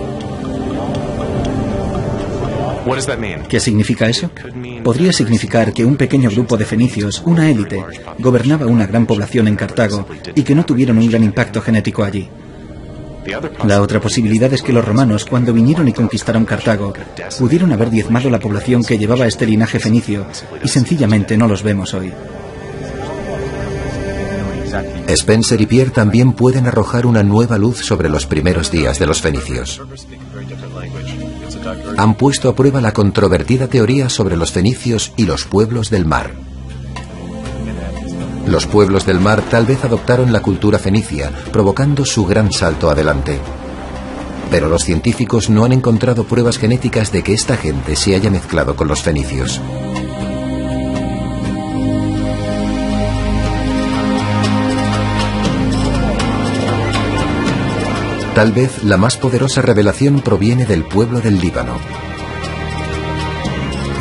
¿Qué significa eso? Podría significar que un pequeño grupo de fenicios, una élite, gobernaba una gran población en Cartago y que no tuvieron un gran impacto genético allí. La otra posibilidad es que los romanos, cuando vinieron y conquistaron Cartago, pudieron haber diezmado la población que llevaba este linaje fenicio y sencillamente no los vemos hoy. Spencer y Pierre también pueden arrojar una nueva luz sobre los primeros días de los fenicios. Han puesto a prueba la controvertida teoría sobre los fenicios y los pueblos del mar. Los pueblos del mar tal vez adoptaron la cultura fenicia, provocando su gran salto adelante. Pero los científicos no han encontrado pruebas genéticas de que esta gente se haya mezclado con los fenicios. Tal vez la más poderosa revelación proviene del pueblo del Líbano.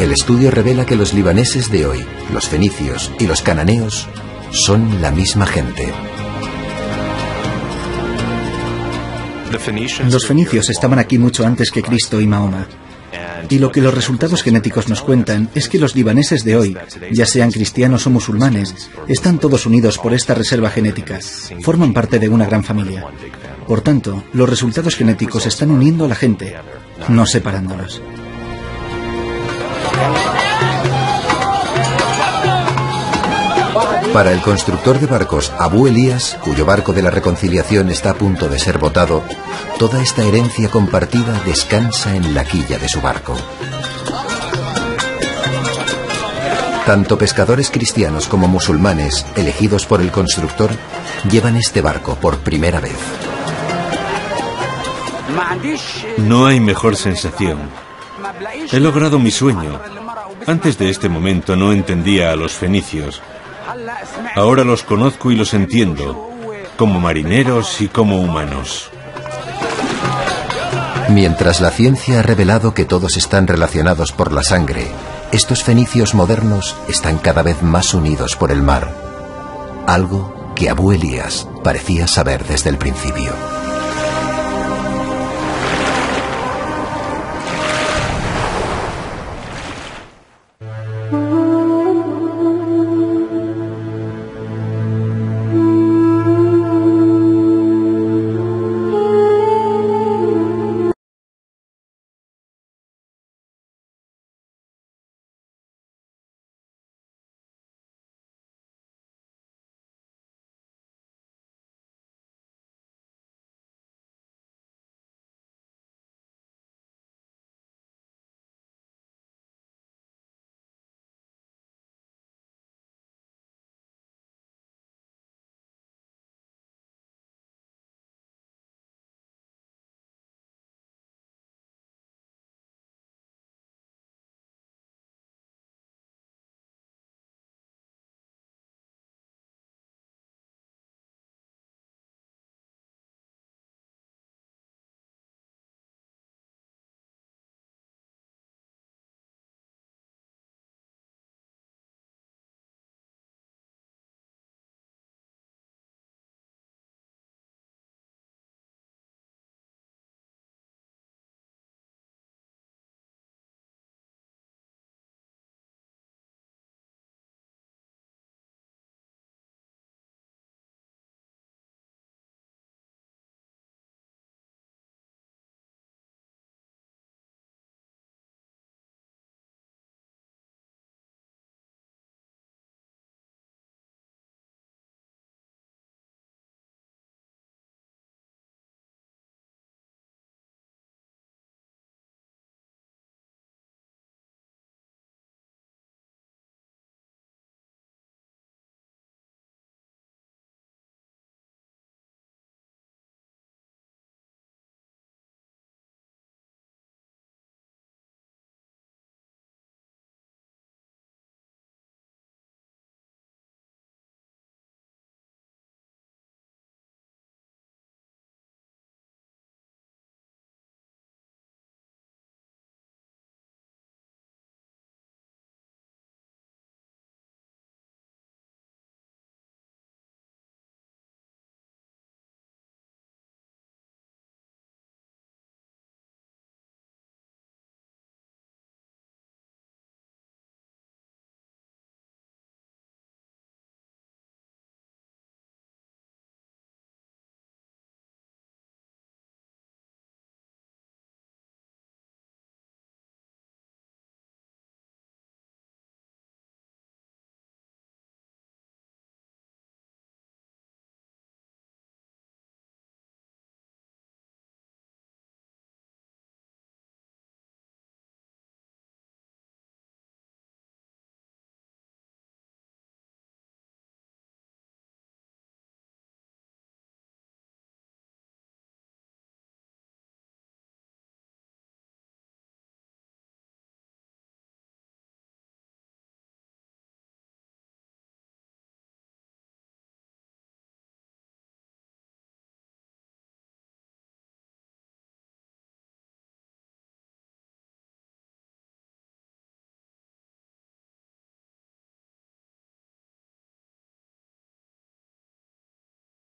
El estudio revela que los libaneses de hoy, los fenicios y los cananeos son la misma gente. Los fenicios estaban aquí mucho antes que Cristo y Mahoma. Y lo que los resultados genéticos nos cuentan es que los libaneses de hoy, ya sean cristianos o musulmanes, están todos unidos por esta reserva genética. Forman parte de una gran familia. Por tanto, los resultados genéticos están uniendo a la gente, no separándolos. Para el constructor de barcos Abu Elías, cuyo barco de la reconciliación está a punto de ser botado, toda esta herencia compartida descansa en la quilla de su barco. Tanto pescadores cristianos como musulmanes, elegidos por el constructor, llevan este barco por primera vez. No hay mejor sensación. He logrado mi sueño. Antes de este momento no entendía a los fenicios. Ahora los conozco y los entiendo, como marineros y como humanos. Mientras la ciencia ha revelado que todos están relacionados por la sangre, estos fenicios modernos están cada vez más unidos por el mar. Algo que Abu Elías parecía saber desde el principio.